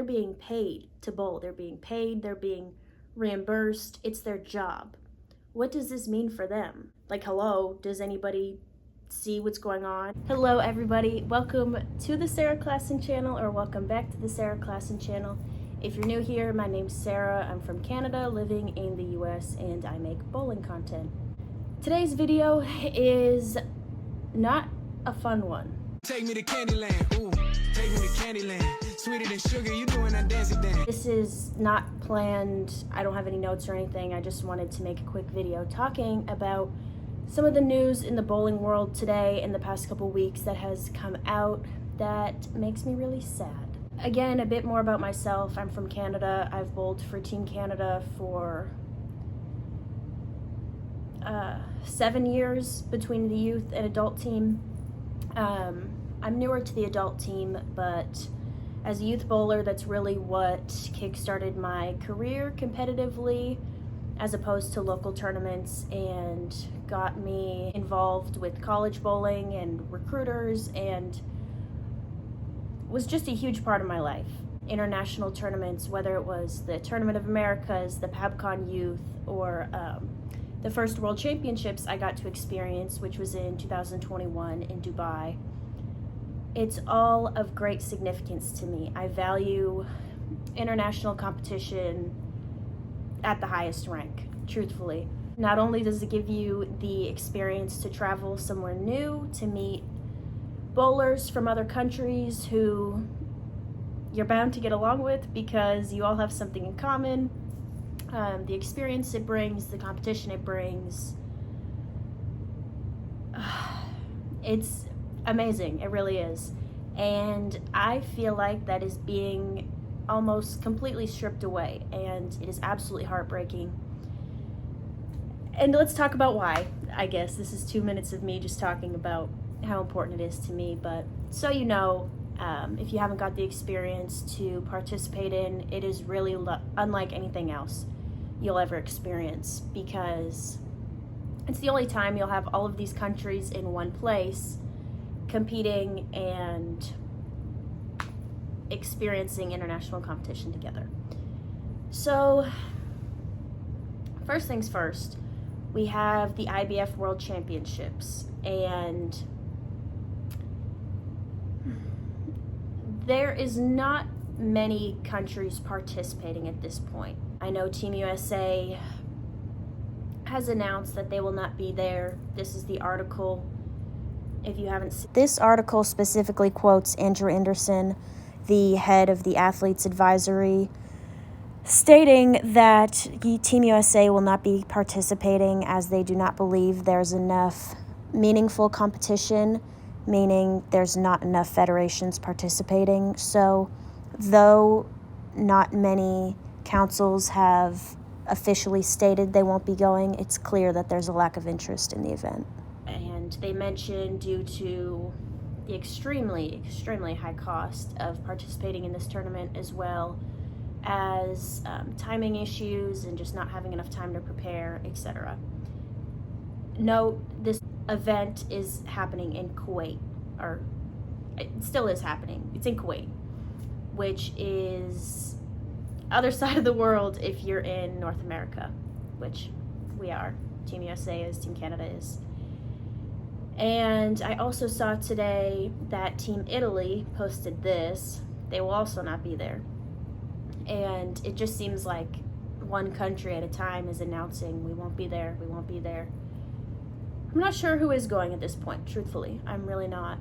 they're being paid to bowl. They're being paid, they're being reimbursed. It's their job. What does this mean for them? Like, hello, does anybody see what's going on? Hello, everybody. Welcome to the Sarah Klassen channel, or welcome back to the Sarah Klassen channel. If you're new here, my name's Sarah. I'm from Canada, living in the US, and I make bowling content. Today's video is not a fun one. Take me to Candyland, ooh, take me to Candyland. Sweeter than sugar, you doing that dancey dance. This is not planned. I don't have any notes or anything. I just wanted to make a quick video talking about some of the news in the bowling world today in the past couple weeks that has come out that makes me really sad. Again, a bit more about myself. I'm from Canada. I've bowled for Team Canada for 7 years between the youth and adult team. I'm newer to the adult team, but as a youth bowler, that's really what kickstarted my career competitively, as opposed to local tournaments, and got me involved with college bowling and recruiters, and was just a huge part of my life. International tournaments, whether it was the Tournament of Americas, the PabCon Youth, or the first World Championships I got to experience, which was in 2021 in Dubai. It's all of great significance to me. I value international competition at the highest rank, truthfully. Not only does it give you the experience to travel somewhere new, to meet bowlers from other countries who you're bound to get along with because you all have something in common, the experience it brings, the competition it brings. It's amazing, it really is. And I feel like that is being almost completely stripped away, and it is absolutely heartbreaking. And let's talk about why. I guess this is 2 minutes of me just talking about how important it is to me, but so you know, if you haven't got the experience to participate in, it is really unlike anything else you'll ever experience, because it's the only time you'll have all of these countries in one place competing and experiencing international competition together. So first things first, we have the IBF World Championships, and there is not many countries participating at this point. I know Team USA has announced that they will not be there. This is the article. If you haven't seen, this article specifically quotes Andrew Anderson, the head of the Athletes Advisory, stating that Team USA will not be participating as they do not believe there's enough meaningful competition, meaning there's not enough federations participating. So though not many councils have officially stated they won't be going, it's clear that there's a lack of interest in the event. And they mentioned due to the extremely high cost of participating in this tournament, as well as timing issues and just not having enough time to prepare, etc. Note, this event is happening in Kuwait, or it still is happening. It's in Kuwait, which is other side of the world if you're in North America, which we are. Team USA is, Team Canada is. And I also saw today that Team Italy posted this. They will also not be there. And it just seems like one country at a time is announcing, we won't be there, we won't be there. I'm not sure who is going at this point, truthfully. I'm really not.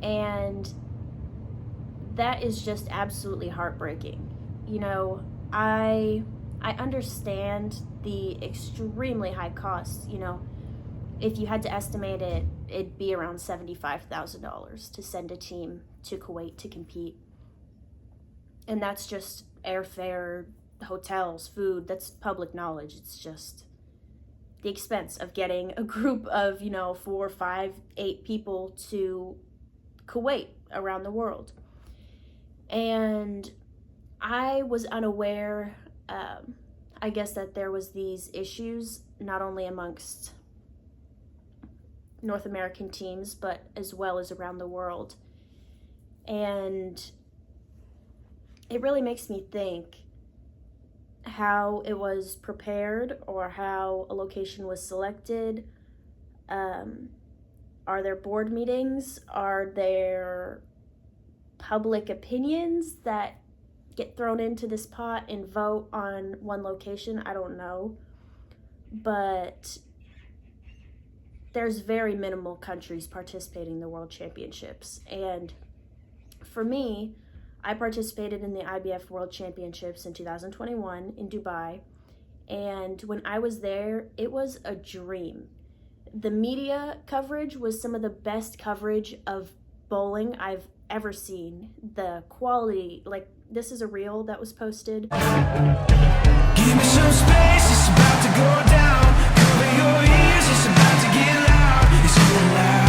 And that is just absolutely heartbreaking. You know, I understand the extremely high costs. You know, if you had to estimate it, it'd be around $75,000 to send a team to Kuwait to compete. And that's just airfare, hotels, food. That's public knowledge. It's just the expense of getting a group of, 4, 5, 8 people to Kuwait around the world. And I was unaware, I guess, that there was these issues, not only amongst North American teams, but as well as around the world. And it really makes me think how it was prepared or how a location was selected. Are there board meetings? Are there public opinions that get thrown into this pot and vote on one location? I don't know. But there's very minimal countries participating in the World Championships. And for me, I participated in the IBF World Championships in 2021 in Dubai. And when I was there, it was a dream. The media coverage was some of the best coverage of bowling I've ever seen. The quality, like, this is a reel that was posted. Give me some space, it's about to go down. Cover your ears, it's about to get loud. It's getting loud.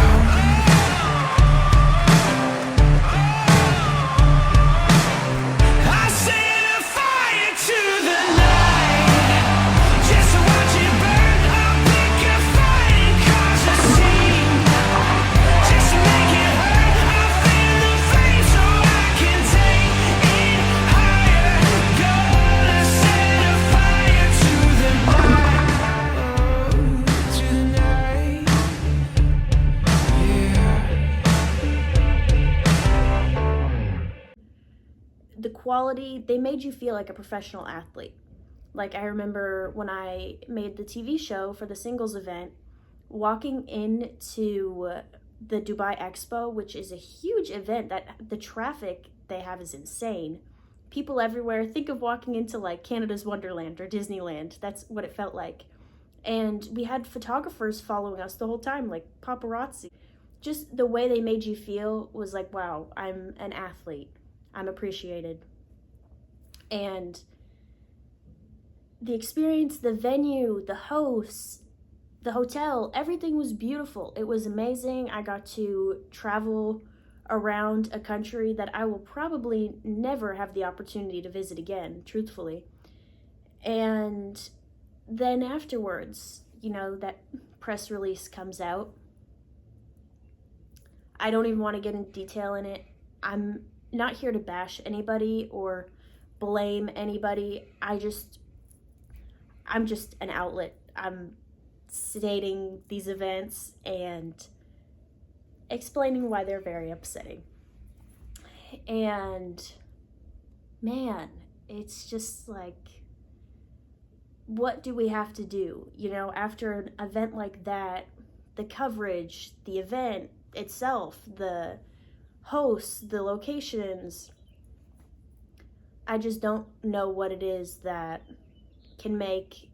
I set a fire to the night, just to watch it burn. I'll pick a fight and cause a scene, just to make it hurt. I'll feel the flame so I can take it higher. Gonna set a fire to the night, to the night, yeah. The quality, they made you feel like a professional athlete. Like, I remember when I made the TV show for the singles event, walking into the Dubai Expo, which is a huge event that the traffic they have is insane. People everywhere. Think of walking into like Canada's Wonderland or Disneyland. That's what it felt like. And we had photographers following us the whole time, like paparazzi. Just the way they made you feel was like, wow, I'm an athlete. I'm appreciated. And the experience, the venue, the hosts, the hotel, everything was beautiful. It was amazing. I got to travel around a country that I will probably never have the opportunity to visit again, truthfully. And then afterwards, you know, that press release comes out. I don't even want to get into detail in it. I'm not here to bash anybody or blame anybody. I'm just an outlet. I'm stating these events and explaining why they're very upsetting. And man, it's just like, what do we have to do? You know, after an event like that, the coverage, the event itself, the hosts, the locations, I just don't know what it is that can make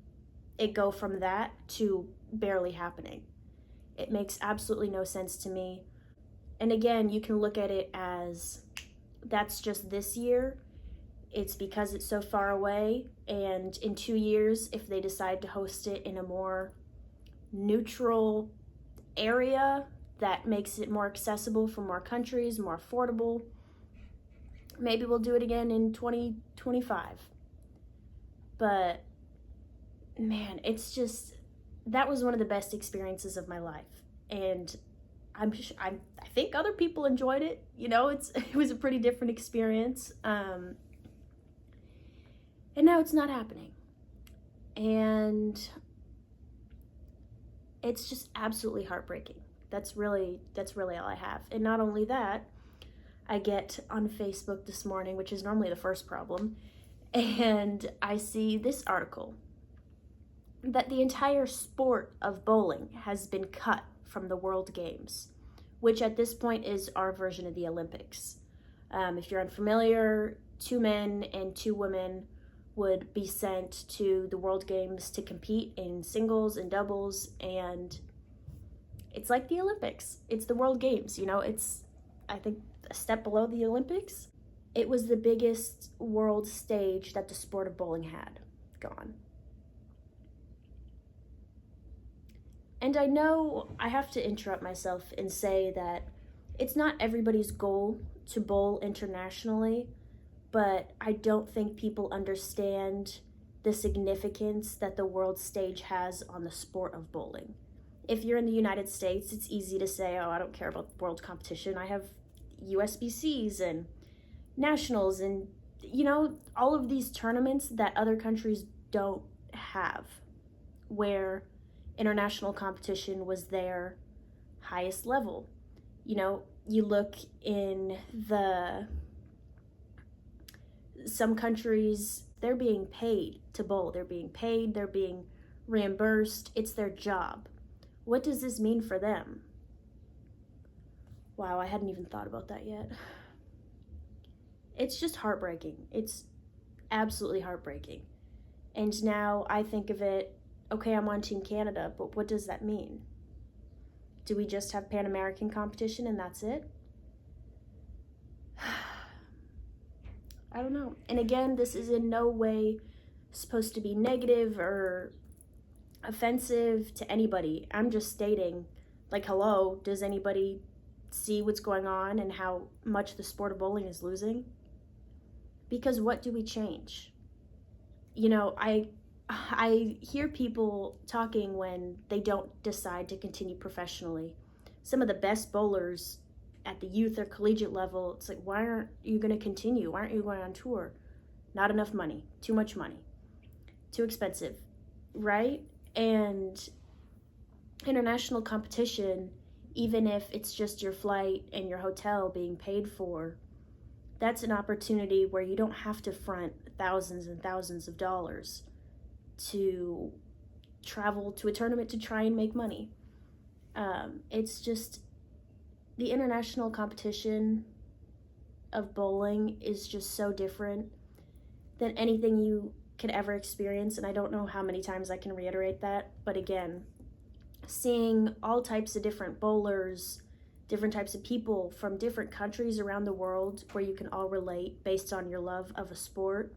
it go from that to barely happening. It makes absolutely no sense to me. And again, you can look at it as that's just this year. It's because it's so far away, and in 2 years, if they decide to host it in a more neutral area that makes it more accessible for more countries, more affordable, maybe we'll do it again in 2025. But man, it's just, that was one of the best experiences of my life. And I think other people enjoyed it. You know, it was a pretty different experience. And now it's not happening. And it's just absolutely heartbreaking. That's really all I have. And not only that, I get on Facebook this morning, which is normally the first problem, and I see this article that the entire sport of bowling has been cut from the World Games, which at this point is our version of the Olympics. If you're unfamiliar, 2 men and 2 women would be sent to the World Games to compete in singles and doubles, and it's like the Olympics. It's the World Games, you know, it's, I think, a step below the Olympics. It was the biggest world stage that the sport of bowling had gone. And I know I have to interrupt myself and say that it's not everybody's goal to bowl internationally, but I don't think people understand the significance that the world stage has on the sport of bowling. If you're in the United States, it's easy to say, oh, I don't care about world competition. I have USBCs and nationals and all of these tournaments that other countries don't have, where international competition was their highest level. You look in some countries, they're being paid to bowl. They're being paid, they're being reimbursed. It's their job. What does this mean for them? Wow, I hadn't even thought about that yet. It's just heartbreaking. It's absolutely heartbreaking. And now I think of it, okay, I'm on Team Canada, but what does that mean? Do we just have Pan American competition and that's it? I don't know. And again, this is in no way supposed to be negative or offensive to anybody. I'm just stating, like, hello, does anybody see what's going on and how much the sport of bowling is losing? Because what do we change? I hear people talking when they don't decide to continue professionally. Some of the best bowlers at the youth or collegiate level, it's like, why aren't you going to continue? Why aren't you going on tour? Not enough money, too much money, too expensive, right? And international competition, even if it's just your flight and your hotel being paid for, that's an opportunity where you don't have to front thousands and thousands of dollars to travel to a tournament to try and make money. It's just, the international competition of bowling is just so different than anything you could ever experience. And I don't know how many times I can reiterate that. But again, seeing all types of different bowlers, different types of people from different countries around the world where you can all relate based on your love of a sport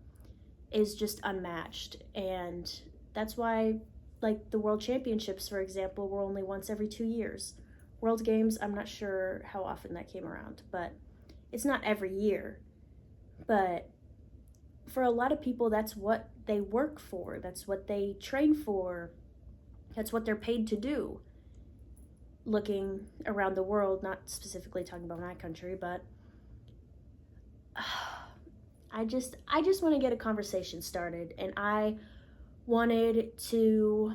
is just unmatched. And that's why, like, the World Championships, for example, were only once every 2 years. World Games, I'm not sure how often that came around, but it's not every year. But for a lot of people, that's what they work for. That's what they train for. That's what they're paid to do. Looking around the world, not specifically talking about my country, but I just want to get a conversation started, and I wanted to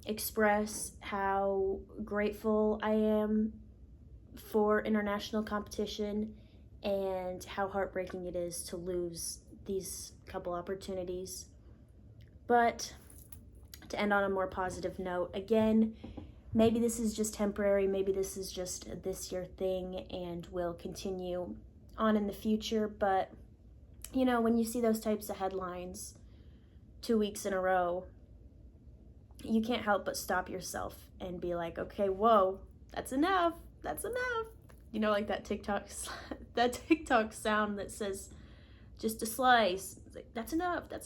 express how grateful I am for international competition and how heartbreaking it is to lose these couple opportunities. But to end on a more positive note, again, maybe this is just temporary, maybe this is just a this year thing and will continue on in the future, but when you see those types of headlines 2 weeks in a row, you can't help but stop yourself and be like, okay, whoa, that's enough. Like that TikTok sound that says just a slice. It's like, that's enough. I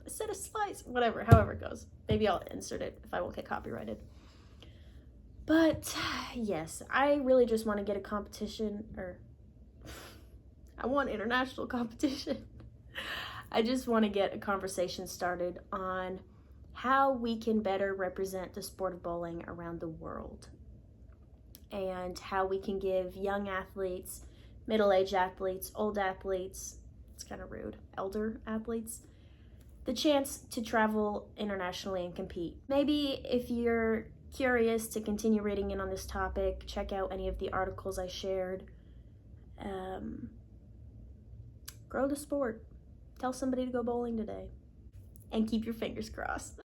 said a slice, whatever, however it goes. Maybe I'll insert it if I won't get copyrighted. But yes, I really just want to get a competition, or I want international competition. I just want to get a conversation started on how we can better represent the sport of bowling around the world, and how we can give young athletes, middle-aged athletes, old athletes, it's kind of rude, elder athletes, the chance to travel internationally and compete. Maybe if you're curious to continue reading in on this topic, check out any of the articles I shared. Grow the sport. Tell somebody to go bowling today. And keep your fingers crossed.